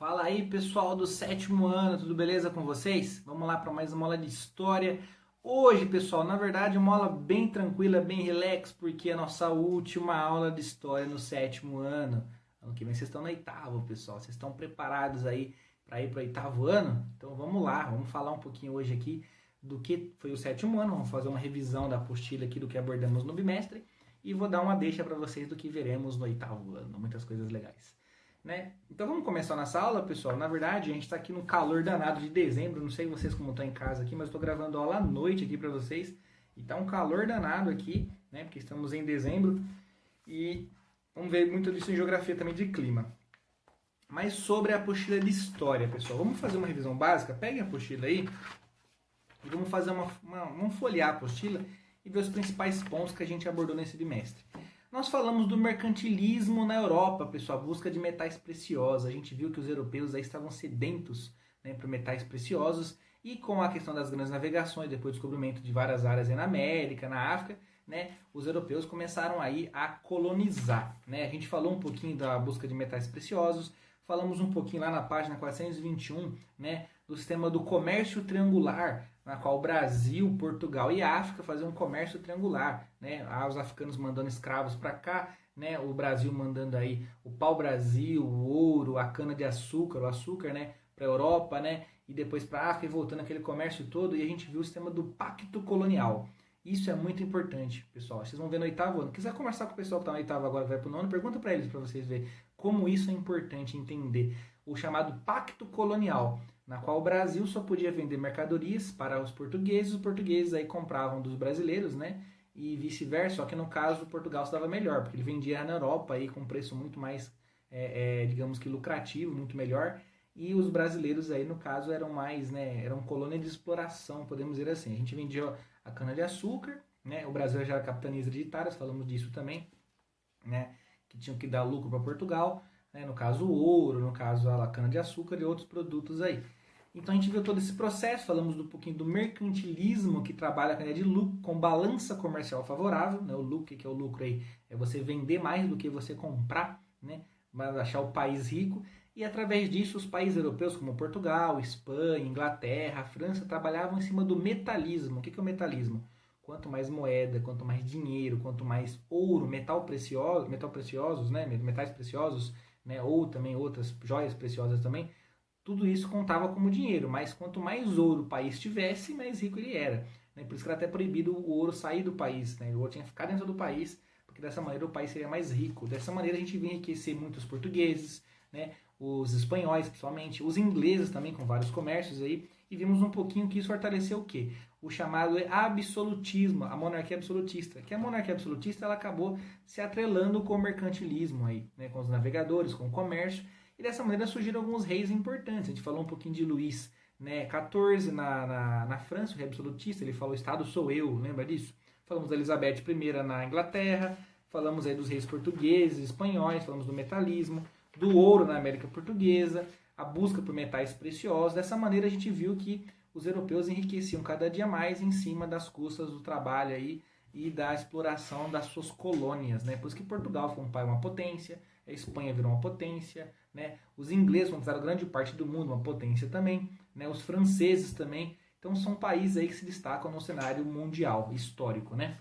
Fala aí, pessoal do sétimo ano, tudo beleza com vocês? Vamos lá para mais uma aula de história. Hoje, pessoal, na verdade, uma aula bem tranquila, bem relax, porque é a nossa última aula de história no sétimo ano. Ano que vem vocês estão no oitavo, pessoal. Vocês estão preparados aí para ir para o oitavo ano? Então vamos lá, vamos falar um pouquinho hoje aqui do que foi o sétimo ano. Vamos fazer uma revisão da apostila aqui do que abordamos no bimestre e vou dar uma deixa para vocês do que veremos no oitavo ano. Muitas coisas legais. Né? Então vamos começar nossa aula, pessoal. Na verdade, a gente está aqui no calor danado de dezembro. Não sei vocês como estão em casa aqui, mas estou gravando aula à noite aqui para vocês. E tá um calor danado aqui, né? Porque estamos em dezembro e vamos ver muito disso em geografia também de clima. Mas sobre a apostila de história, pessoal, vamos fazer uma revisão básica. Peguem a apostila aí e vamos fazer vamos folhear a apostila e ver os principais pontos que a gente abordou nesse bimestre. Nós falamos do mercantilismo na Europa, pessoal, a busca de metais preciosos. A gente viu que os europeus aí estavam sedentos, né, por metais preciosos e com a questão das grandes navegações, depois do descobrimento de várias áreas aí na América, na África, né, os europeus começaram aí a colonizar. Né? A gente falou um pouquinho da busca de metais preciosos, falamos um pouquinho lá na página 421, né, do sistema do comércio triangular, na qual o Brasil, Portugal e África faziam um comércio triangular, né? Os africanos mandando escravos para cá, né? O Brasil mandando aí o pau-brasil, o ouro, a cana-de-açúcar, o açúcar, né? Para a Europa, né? E depois para a África e voltando aquele comércio todo, e a gente viu o sistema do pacto colonial. Isso é muito importante, pessoal. Vocês vão ver no oitavo ano. Quiser conversar com o pessoal que está no oitavo agora, vai para o nono, pergunta para eles, para vocês verem como isso é importante entender. O chamado pacto colonial, na qual o Brasil só podia vender mercadorias para os portugueses aí compravam dos brasileiros, né? E vice-versa, só que no caso Portugal se dava melhor, porque ele vendia na Europa aí com um preço muito mais, digamos que lucrativo, muito melhor, e os brasileiros aí no caso eram mais, né? Eram colônia de exploração, podemos dizer assim. A gente vendia a cana-de-açúcar, né? O Brasil já era capitanias hereditárias, falamos disso também, né? Que tinham que dar lucro para Portugal, né? No caso o ouro, no caso a cana-de-açúcar e outros produtos aí. Então a gente viu todo esse processo, falamos um pouquinho do mercantilismo, que trabalha com a ideia de lucro, com balança comercial favorável, né? O lucro, que é o lucro aí, é você vender mais do que você comprar, né? Mas achar o país rico, e através disso os países europeus como Portugal, Espanha, Inglaterra, França trabalhavam em cima do metalismo. O que é o metalismo? Quanto mais moeda, quanto mais dinheiro, quanto mais ouro, metal preciosos, né? Metais preciosos, né? Ou também outras joias preciosas também, tudo isso contava como dinheiro, mas quanto mais ouro o país tivesse, mais rico ele era. Né? Por isso que era até proibido o ouro sair do país, né? O ouro tinha que ficar dentro do país, porque dessa maneira o país seria mais rico. Dessa maneira a gente vinha enriquecer muitos portugueses, né? Os espanhóis principalmente, os ingleses também com vários comércios aí, e vimos um pouquinho que isso fortaleceu o quê? O chamado absolutismo, a monarquia absolutista. Que a monarquia absolutista ela acabou se atrelando com o mercantilismo aí, né? Com os navegadores, com o comércio, e dessa maneira surgiram alguns reis importantes. A gente falou um pouquinho de Luís, né, 14 na França, o rei absolutista, ele falou Estado sou eu, lembra disso? Falamos da Elizabeth I na Inglaterra, falamos aí dos reis portugueses, espanhóis, falamos do metalismo, do ouro na América Portuguesa, a busca por metais preciosos. Dessa maneira a gente viu que os europeus enriqueciam cada dia mais em cima das custas do trabalho aí e da exploração das suas colônias, né? Por isso que Portugal foi uma potência, a Espanha virou uma potência, né? Os ingleses conquistaram grande parte do mundo, uma potência também, né? Os franceses também. Então são países aí que se destacam no cenário mundial, histórico, né?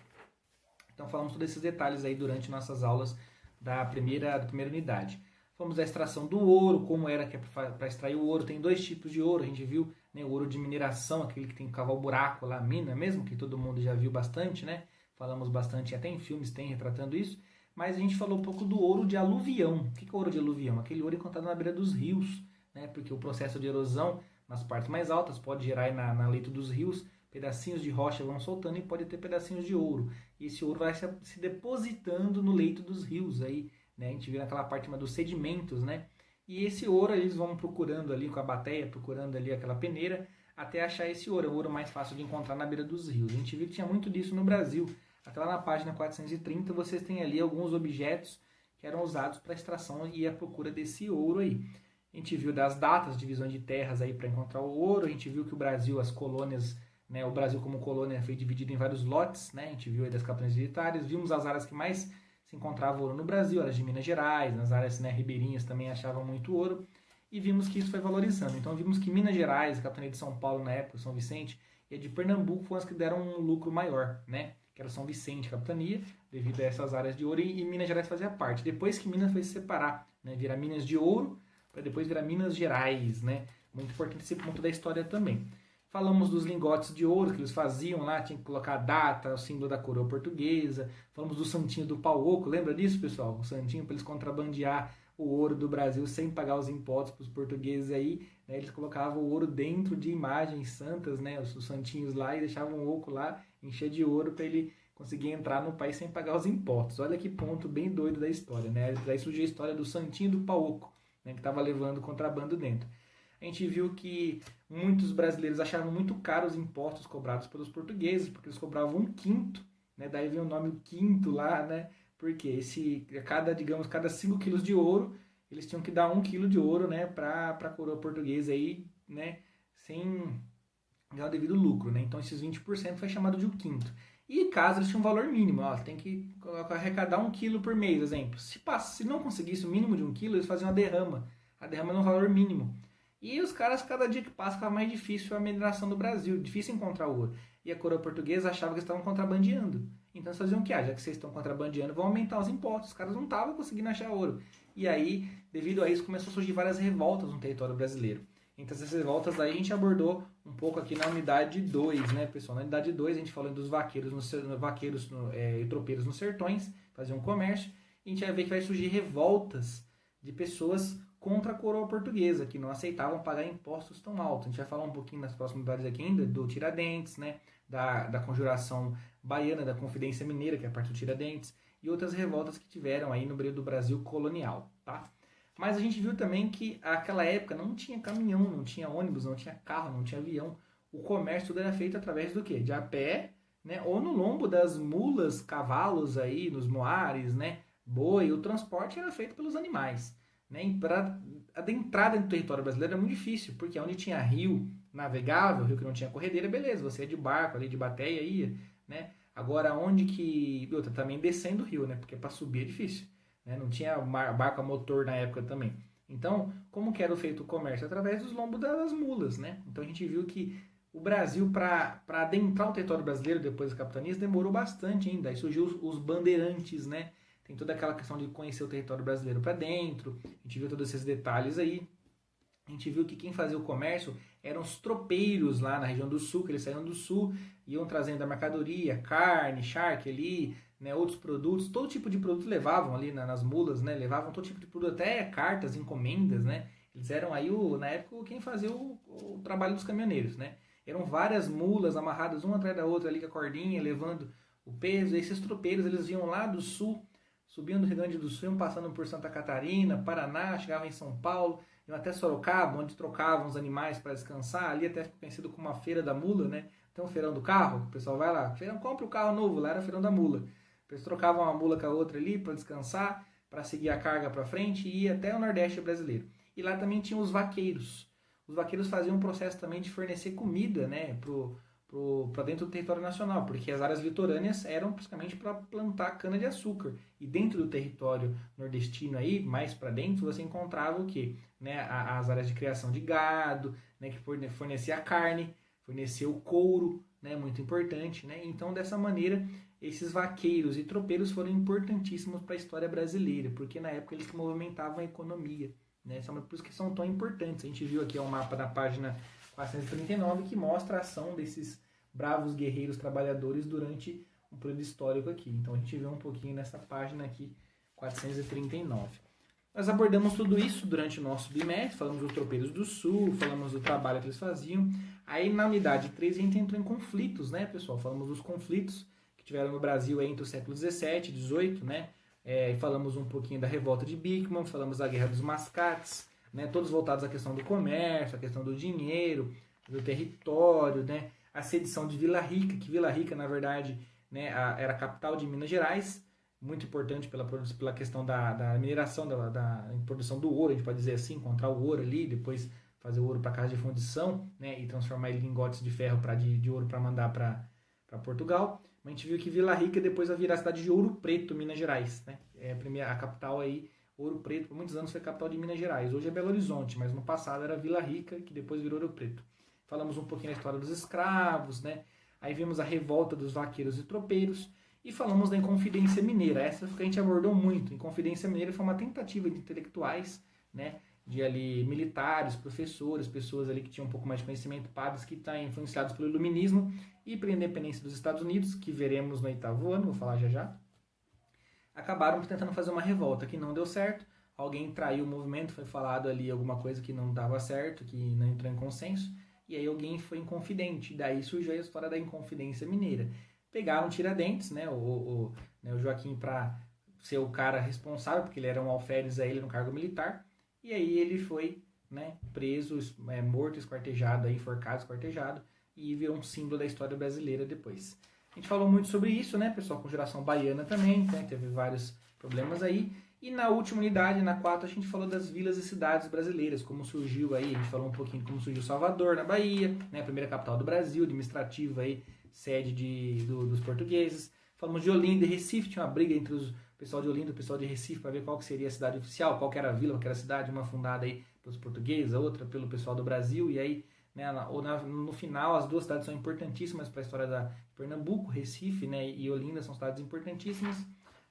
Então falamos todos esses detalhes aí durante nossas aulas da primeira unidade. Falamos da extração do ouro, como era que para extrair o ouro. Tem dois tipos de ouro, a gente viu, né? O ouro de mineração, aquele que tem que cavar o buraco lá, a mina mesmo, que todo mundo já viu bastante, né? Falamos bastante, até em filmes tem retratando isso. Mas a gente falou um pouco do ouro de aluvião. O que é o ouro de aluvião? Aquele ouro encontrado na beira dos rios, né? Porque o processo de erosão nas partes mais altas pode gerar aí na leito dos rios, pedacinhos de rocha vão soltando e pode ter pedacinhos de ouro. E esse ouro vai se depositando no leito dos rios aí, né? A gente vê naquela parte dos sedimentos, né? E esse ouro eles vão procurando ali com a bateia, procurando ali aquela peneira, até achar esse ouro. É o ouro mais fácil de encontrar na beira dos rios. A gente viu que tinha muito disso no Brasil. Até lá na página 430 vocês têm ali alguns objetos que eram usados para a extração e a procura desse ouro aí. A gente viu das datas, divisões de terras aí para encontrar o ouro. A gente viu que o Brasil, as colônias, né, o Brasil como colônia foi dividido em vários lotes, né? A gente viu aí das capitanias hereditárias, vimos as áreas que mais se encontrava ouro no Brasil, áreas de Minas Gerais, nas áreas, né, ribeirinhas também achavam muito ouro. e vimos que isso foi valorizando. Então vimos que Minas Gerais, a capitania de São Paulo na época, São Vicente, e a de Pernambuco foram as que deram um lucro maior, né? Que era São Vicente, capitania, devido a essas áreas de ouro, e Minas Gerais fazia parte. Depois que Minas foi se separar, né? Virar Minas de Ouro, para depois virar Minas Gerais, né? Muito importante esse ponto da história também. Falamos dos lingotes de ouro que eles faziam lá, tinha que colocar a data, o símbolo da coroa portuguesa. Falamos do santinho do pau oco, lembra disso, pessoal? O santinho para eles contrabandear o ouro do Brasil sem pagar os impostos para os portugueses aí, né? Eles colocavam o ouro dentro de imagens santas, né? Os santinhos lá, e deixavam o oco lá, encher de ouro para ele conseguir entrar no país sem pagar os impostos. Olha que ponto bem doido da história, né? Daí surgiu a história do santinho do pau oco, né? Que estava levando contrabando dentro. A gente viu que muitos brasileiros achavam muito caro os impostos cobrados pelos portugueses, porque eles cobravam 1/5, né? Daí vem o nome o quinto lá, né? Porque cada 5 quilos de ouro, eles tinham que dar 1 quilo de ouro, né? Para a coroa portuguesa aí, né? Sem ganhar o devido lucro, né? Então esses 20% foi chamado de 1/5. E caso eles tinham um valor mínimo, ó, tem que arrecadar 1 quilo por mês, exemplo. Se não conseguisse o mínimo de 1 quilo, eles faziam a derrama. A derrama é um valor mínimo. E os caras, cada dia que passa, ficava mais difícil a mineração do Brasil, difícil encontrar ouro. E a coroa portuguesa achava que eles estavam contrabandeando. Então eles faziam o que? Já que vocês estão contrabandeando, vão aumentar os impostos. Os caras não estavam conseguindo achar ouro. E aí, devido a isso, começou a surgir várias revoltas no território brasileiro. Entre essas revoltas aí, a gente abordou um pouco aqui na unidade 2, né, pessoal? Na unidade 2, a gente falou dos vaqueiros e tropeiros nos sertões, faziam comércio. E a gente vai ver que vai surgir revoltas de pessoas contra a coroa portuguesa, que não aceitavam pagar impostos tão altos. A gente vai falar um pouquinho nas próximas unidades aqui ainda do Tiradentes, né, da Conjuração Baiana, da Confidência Mineira, que é a parte do Tiradentes, e outras revoltas que tiveram aí no período do Brasil colonial, tá? Mas a gente viu também que naquela época não tinha caminhão, não tinha ônibus, não tinha carro, não tinha avião. O comércio tudo era feito através do quê? De a pé, né, ou no lombo das mulas, cavalos aí, nos moares, né, boi. O transporte era feito pelos animais. Né? Para adentrar dentro do território brasileiro é muito difícil, porque onde tinha rio navegável, rio que não tinha corredeira, beleza, você ia de barco ali, de bateia, ia, né? Agora, onde que... Outra, também descendo o rio, né? Porque para subir é difícil, né? Não tinha barco a motor na época também. Então, como que era feito o comércio? Através dos lombos das mulas, né? Então a gente viu que o Brasil, para adentrar o território brasileiro depois das capitanias, demorou bastante ainda. Aí surgiu os bandeirantes, né? Tem toda aquela questão de conhecer o território brasileiro para dentro. A gente viu todos esses detalhes aí. A gente viu que quem fazia o comércio eram os tropeiros lá na região do sul, que eles saíam do sul, iam trazendo a mercadoria, carne, charque ali, né, outros produtos, todo tipo de produto levavam ali nas mulas, né, levavam todo tipo de produto, até cartas, encomendas, né. Eles eram aí, na época, quem fazia o trabalho dos caminhoneiros, né. Eram várias mulas amarradas uma atrás da outra ali com a cordinha, levando o peso. E esses tropeiros, eles vinham lá do sul, subiam do Rio Grande do Sul, passando por Santa Catarina, Paraná, chegavam em São Paulo, iam até Sorocaba, onde trocavam os animais para descansar. Ali até ficou conhecido como a Feira da Mula, né? Tem um feirão do carro, o pessoal vai lá, feirão, compra o carro novo, lá era o feirão da mula. Eles trocavam uma mula com a outra ali para descansar, para seguir a carga para frente e ir até o Nordeste brasileiro. E lá também tinham os vaqueiros. Os vaqueiros faziam um processo também de fornecer comida, né, para dentro do território nacional, porque as áreas litorâneas eram praticamente para plantar cana-de-açúcar. E dentro do território nordestino aí, mais para dentro, você encontrava o quê? Né, as áreas de criação de gado, né, que fornecia a carne, fornecia o couro, né, muito importante. Né? Então, dessa maneira, esses vaqueiros e tropeiros foram importantíssimos para a história brasileira, porque na época eles movimentavam a economia. Né? Por isso que são tão importantes. A gente viu aqui um mapa na página 439 que mostra a ação desses bravos guerreiros trabalhadores durante um período histórico aqui. Então a gente vê um pouquinho nessa página aqui, 439. Nós abordamos tudo isso durante o nosso bimestre, falamos dos tropeiros do sul, falamos do trabalho que eles faziam. Aí na unidade 3 a gente entrou em conflitos, né, pessoal? Falamos dos conflitos que tiveram no Brasil entre o século 17 e 18, né? Falamos um pouquinho da revolta de Beekman, falamos da Guerra dos Mascates, né, todos voltados à questão do comércio, à questão do dinheiro, do território, né, a sedição de Vila Rica, que Vila Rica, na verdade, né, era a capital de Minas Gerais, muito importante pela questão da mineração, da produção do ouro, a gente pode dizer assim, encontrar o ouro ali, depois fazer o ouro para casa de fundição, né, e transformar ele em lingotes de ferro de ouro para mandar para Portugal. Mas a gente viu que Vila Rica depois vai virar a cidade de Ouro Preto, Minas Gerais, né, a capital aí Ouro Preto por muitos anos foi capital de Minas Gerais. Hoje é Belo Horizonte, mas no passado era Vila Rica, que depois virou Ouro Preto. Falamos um pouquinho da história dos escravos, né? Aí vimos a revolta dos vaqueiros e tropeiros e falamos da Inconfidência Mineira. Essa que a gente abordou muito. Inconfidência Mineira foi uma tentativa de intelectuais, né? De ali militares, professores, pessoas ali que tinham um pouco mais de conhecimento, padres que estão influenciados pelo iluminismo e pela independência dos Estados Unidos, que veremos no 8º ano, vou falar já já, acabaram tentando fazer uma revolta que não deu certo, alguém traiu o movimento, foi falado ali alguma coisa que não dava certo, que não entrou em consenso, e aí alguém foi inconfidente, daí surgiu a história da Inconfidência Mineira. Pegaram Tiradentes, né, o Joaquim, para ser o cara responsável, porque ele era um alferes a ele no cargo militar, e aí ele foi, né, preso, morto, esquartejado, enforcado, esquartejado, e virou um símbolo da história brasileira depois. A gente falou muito sobre isso, né, pessoal, com Geração Baiana também, né, teve vários problemas aí. E na última unidade, na 4, a gente falou das vilas e cidades brasileiras, como surgiu aí, a gente falou um pouquinho de como surgiu Salvador, na Bahia, né, a primeira capital do Brasil, administrativa aí, sede dos portugueses. Falamos de Olinda e Recife, tinha uma briga entre o pessoal de Olinda e o pessoal de Recife para ver qual que seria a cidade oficial, qual que era a vila, qual que era a cidade, uma fundada aí pelos portugueses, a outra pelo pessoal do Brasil, e aí, né, no final, as duas cidades são importantíssimas para a história da Pernambuco, Recife, né, e Olinda são cidades importantíssimas.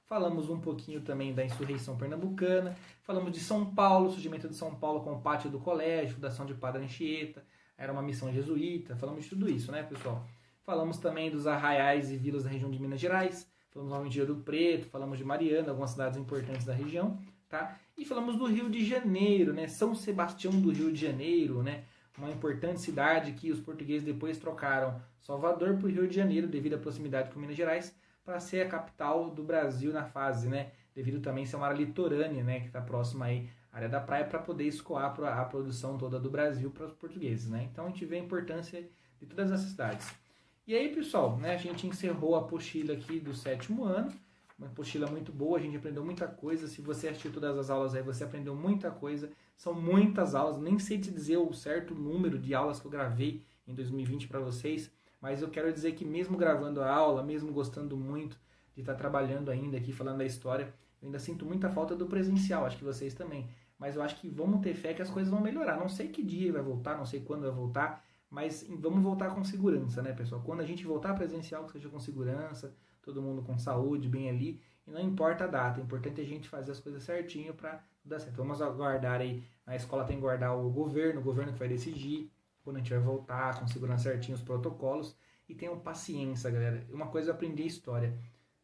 Falamos um pouquinho também da insurreição pernambucana, falamos de São Paulo, surgimento de São Paulo com o pátio do colégio, fundação de Padre Anchieta, era uma missão jesuíta, falamos de tudo isso, né, pessoal? Falamos também dos arraiais e vilas da região de Minas Gerais, falamos novamente de Ouro Preto, falamos de Mariana, algumas cidades importantes da região, tá? E falamos do Rio de Janeiro, né? São Sebastião do Rio de Janeiro, né? Uma importante cidade que os portugueses depois trocaram Salvador por Rio de Janeiro, devido à proximidade com Minas Gerais, para ser a capital do Brasil na fase, né? Devido também a ser uma área litorânea, né? Que está próxima aí à área da praia, para poder escoar a produção toda do Brasil para os portugueses, né? Então a gente vê a importância de todas essas cidades. E aí, pessoal, né, a gente encerrou a apostila aqui do 7º ano, uma apostila muito boa, a gente aprendeu muita coisa. Se você assistiu todas as aulas aí, você aprendeu muita coisa. São muitas aulas, nem sei te dizer o certo número de aulas que eu gravei em 2020 para vocês, mas eu quero dizer que mesmo gravando a aula, mesmo gostando muito de estar trabalhando ainda aqui, falando da história, eu ainda sinto muita falta do presencial, acho que vocês também. Mas eu acho que vamos ter fé que as coisas vão melhorar. Não sei que dia vai voltar, não sei quando vai voltar, mas vamos voltar com segurança, né, pessoal? Quando a gente voltar presencial, que seja com segurança, todo mundo com saúde, bem ali, e não importa a data, é importante a gente fazer as coisas certinho para dar certo. Vamos aguardar aí, a escola tem que guardar o governo que vai decidir quando a gente vai voltar, com segurança certinho, os protocolos, e tenham paciência, galera. Uma coisa eu aprendi história,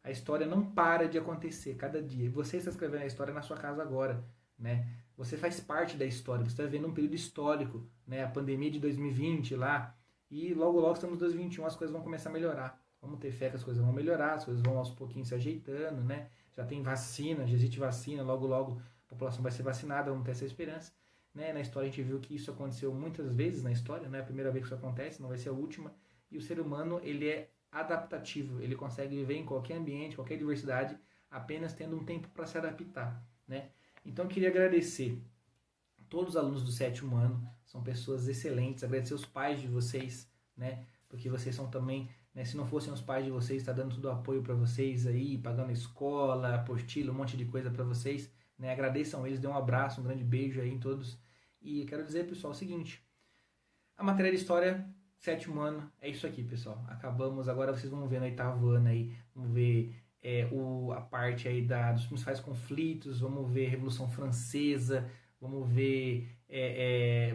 a história não para de acontecer cada dia, você está escrevendo a história na sua casa agora, né? Você faz parte da história, você está vendo um período histórico, né? A pandemia de 2020 lá, e logo logo estamos em 2021, as coisas vão começar a melhorar. Vamos ter fé que as coisas vão melhorar, as coisas vão aos pouquinhos se ajeitando, né? Já tem vacina, já existe vacina, logo logo a população vai ser vacinada, vamos ter essa esperança, né? Na história a gente viu que isso aconteceu muitas vezes na história, não é a primeira vez que isso acontece, não vai ser a última, e o ser humano, ele é adaptativo, ele consegue viver em qualquer ambiente, qualquer diversidade, apenas tendo um tempo para se adaptar, né? Então eu queria agradecer todos os alunos do 7º ano, são pessoas excelentes, agradecer os pais de vocês, né? Porque vocês são também, né? Se não fossem os pais de vocês, está dando todo o apoio para vocês aí, pagando escola, apostila, um monte de coisa para vocês, né? Agradeçam eles, dêem um abraço, um grande beijo aí em todos. E quero dizer, pessoal, o seguinte, a matéria de história, 7º ano, é isso aqui, pessoal. Acabamos, agora vocês vão ver no 8º ano aí, vamos ver a parte aí dos principais conflitos, vamos ver a Revolução Francesa, vamos ver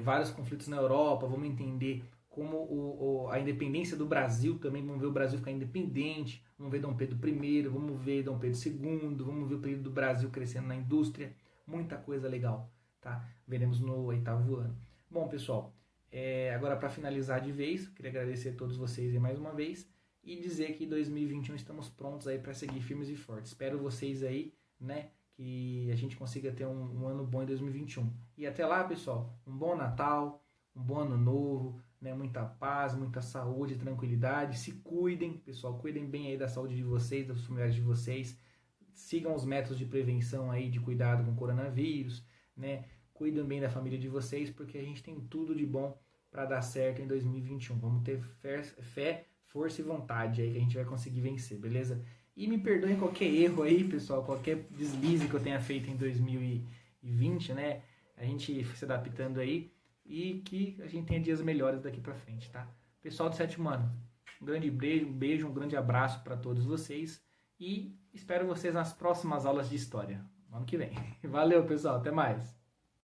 vários conflitos na Europa, vamos entender como a independência do Brasil também, vamos ver o Brasil ficar independente, vamos ver Dom Pedro I, vamos ver Dom Pedro II, vamos ver o período do Brasil crescendo na indústria, muita coisa legal, tá? Veremos no 8º ano. Bom, pessoal, agora para finalizar de vez, queria agradecer a todos vocês aí mais uma vez, e dizer que em 2021 estamos prontos aí para seguir firmes e fortes. Espero vocês aí, né, que a gente consiga ter um ano bom em 2021. E até lá, pessoal, um bom Natal, um bom ano novo, né, muita paz, muita saúde, tranquilidade. Se cuidem, pessoal, cuidem bem aí da saúde de vocês, dos familiares de vocês. Sigam os métodos de prevenção aí, de cuidado com o coronavírus, né? Cuidem bem da família de vocês, porque a gente tem tudo de bom para dar certo em 2021. Vamos ter fé, força e vontade aí que a gente vai conseguir vencer, beleza? E me perdoem qualquer erro aí, pessoal, qualquer deslize que eu tenha feito em 2020, né? A gente se adaptando aí e que a gente tenha dias melhores daqui pra frente, tá? Pessoal do sétimo ano, um grande beijo, um grande abraço para todos vocês e espero vocês nas próximas aulas de história, ano que vem. Valeu, pessoal, até mais!